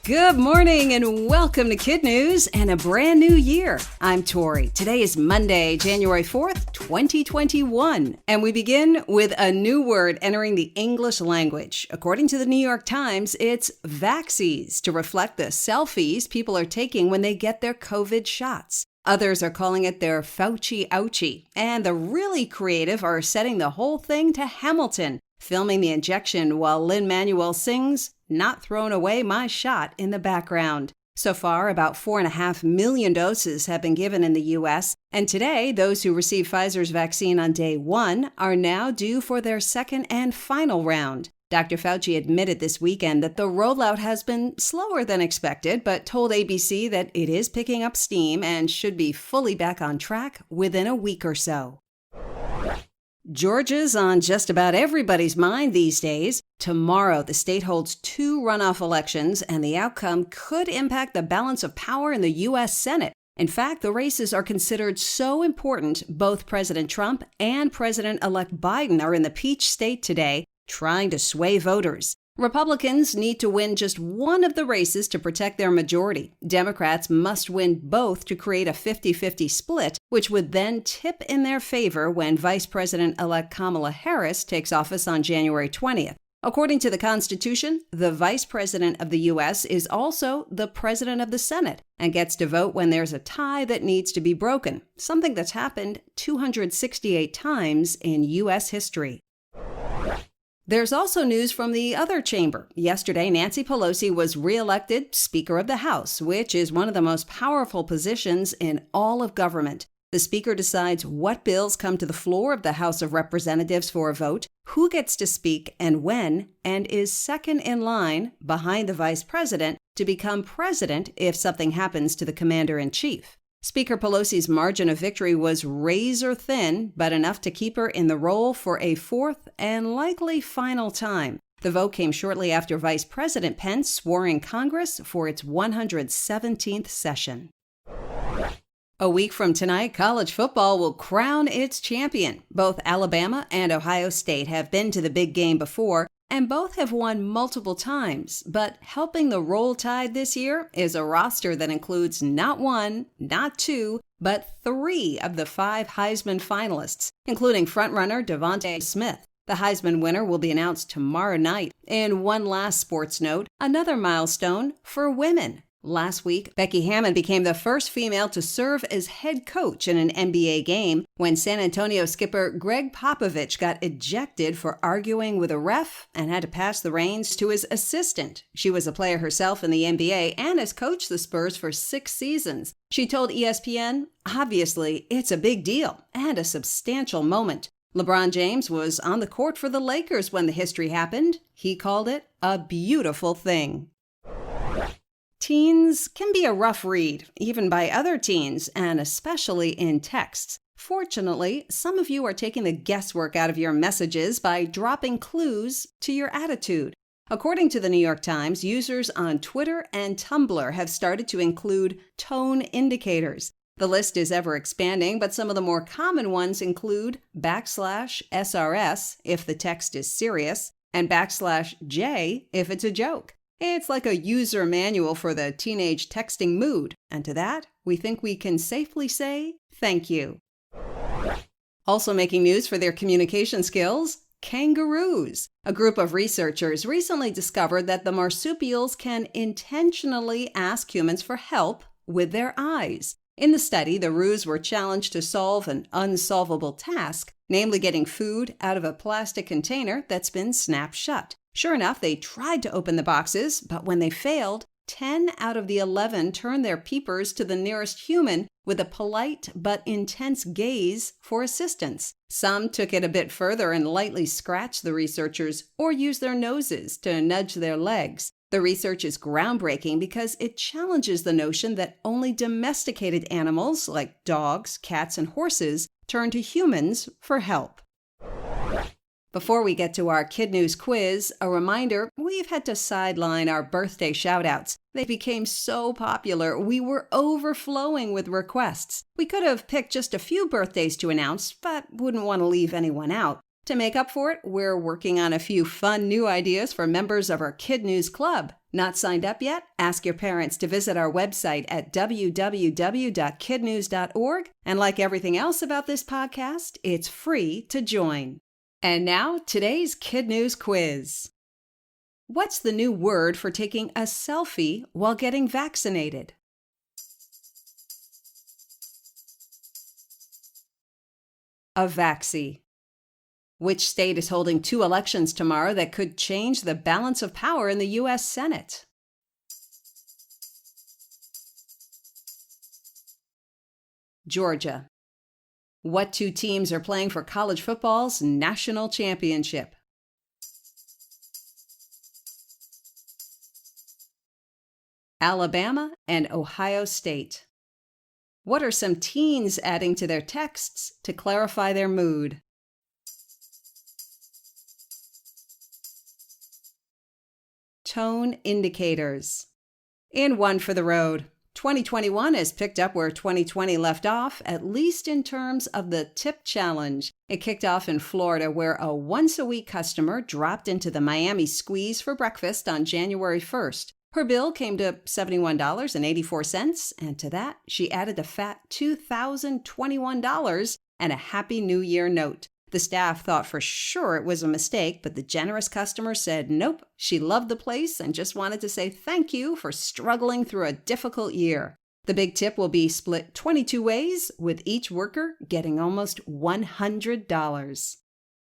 Good morning and welcome to KidNuz and a brand new year. I'm Tori. Today is Monday, January 4th, 2021, and we begin with a new word entering the English language. According to the New York Times, it's vaxxies to reflect the selfies people are taking when they get their COVID shots. Others are calling it their Fauci Ouchie, and the really creative are setting the whole thing to Hamilton, filming the injection while Lin-Manuel sings "Not Throwing Away My Shot" in the background. So far, about 4.5 million doses have been given in the U.S., and today, those who received Pfizer's vaccine on day 1 are now due for their second and final round. Dr. Fauci admitted this weekend that the rollout has been slower than expected, but told ABC that it is picking up steam and should be fully back on track within a week or so. Georgia's on just about everybody's mind these days. Tomorrow, the state holds 2 runoff elections, and the outcome could impact the balance of power in the U.S. Senate. In fact, the races are considered so important, both President Trump and President-elect Biden are in the Peach State today, trying to sway voters. Republicans need to win just one of the races to protect their majority. Democrats must win both to create a 50-50 split, which would then tip in their favor when Vice President-elect Kamala Harris takes office on January 20th. According to the Constitution, the Vice President of the U.S. is also the President of the Senate and gets to vote when there's a tie that needs to be broken, something that's happened 268 times in U.S. history. There's also news from the other chamber. Yesterday, Nancy Pelosi was reelected Speaker of the House, which is one of the most powerful positions in all of government. The Speaker decides what bills come to the floor of the House of Representatives for a vote, who gets to speak and when, and is second in line, behind the Vice President, to become president if something happens to the Commander-in-Chief. Speaker Pelosi's margin of victory was razor thin, but enough to keep her in the role for a 4th and likely final time. The vote came shortly after Vice President Pence swore in Congress for its 117th session. A week from tonight, college football will crown its champion. Both Alabama and Ohio State have been to the big game before, and both have won multiple times. But helping the Roll Tide this year is a roster that includes not 1, not 2, but 3 of the 5 Heisman finalists, including frontrunner Devontae Smith. The Heisman winner will be announced tomorrow night. And one last sports note, another milestone for women. Last week, Becky Hammon became the first female to serve as head coach in an NBA game when San Antonio skipper Greg Popovich got ejected for arguing with a ref and had to pass the reins to his assistant. She was a player herself in the NBA and has coached the Spurs for 6 seasons. She told ESPN, "Obviously, it's a big deal and a substantial moment. LeBron James was on the court for the Lakers when the history happened. He called it a beautiful thing." Teens can be a rough read, even by other teens, and especially in texts. Fortunately, some of you are taking the guesswork out of your messages by dropping clues to your attitude. According to the New York Times, users on Twitter and Tumblr have started to include tone indicators. The list is ever expanding, but some of the more common ones include \SRS if the text is serious, and \J if it's a joke. It's like a user manual for the teenage texting mood, and to that, we think we can safely say thank you. Also making news for their communication skills, Kangaroos. A group of researchers recently discovered that the marsupials can intentionally ask humans for help with their eyes. In the study, the roos were challenged to solve an unsolvable task, namely getting food out of a plastic container that's been snapped shut. Sure enough, they tried to open the boxes, but when they failed, 10 out of the 11 turned their peepers to the nearest human with a polite but intense gaze for assistance. Some took it a bit further and lightly scratched the researchers or used their noses to nudge their legs. The research is groundbreaking because it challenges the notion that only domesticated animals like dogs, cats, and horses turn to humans for help. Before we get to our KidNuz quiz, a reminder, we've had to sideline our birthday shoutouts. They became so popular, we were overflowing with requests. We could have picked just a few birthdays to announce, but wouldn't want to leave anyone out. To make up for it, we're working on a few fun new ideas for members of our KidNuz Club. Not signed up yet? Ask your parents to visit our website at www.kidnews.org. And like everything else about this podcast, it's free to join. And now, today's Kid News quiz. What's the new word for taking a selfie while getting vaccinated? A vaxxie. Which state is holding 2 elections tomorrow that could change the balance of power in the U.S. Senate? Georgia. What 2 teams are playing for college football's national championship? Alabama and Ohio State. What are some teens adding to their texts to clarify their mood? Tone indicators. And one for the road. 2021 has picked up where 2020 left off, at least in terms of the tip challenge. It kicked off in Florida, where a once-a-week customer dropped into the Miami Squeeze for breakfast on January 1st. Her bill came to $71.84, and to that, she added a fat $2,021 and a Happy New Year note. The staff thought for sure it was a mistake, but the generous customer said nope, she loved the place and just wanted to say thank you for struggling through a difficult year. The big tip will be split 22 ways, with each worker getting almost $100.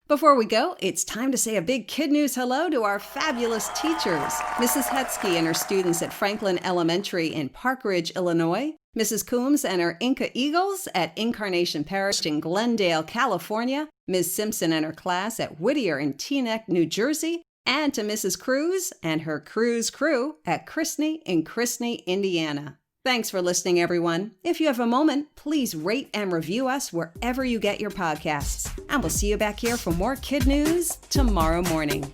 Before we go, it's time to say a big Kid News hello to our fabulous teachers. Mrs. Hetzke and her students at Franklin Elementary in Park Ridge, Illinois. Mrs. Coombs and her Inca Eagles at Incarnation Parish in Glendale, California. Ms. Simpson and her class at Whittier in Teaneck, New Jersey. And to Mrs. Cruz and her Cruz crew at Chrisney in Chrisney, Indiana. Thanks for listening, everyone. If you have a moment, please rate and review us wherever you get your podcasts. And we'll see you back here for more Kid News tomorrow morning.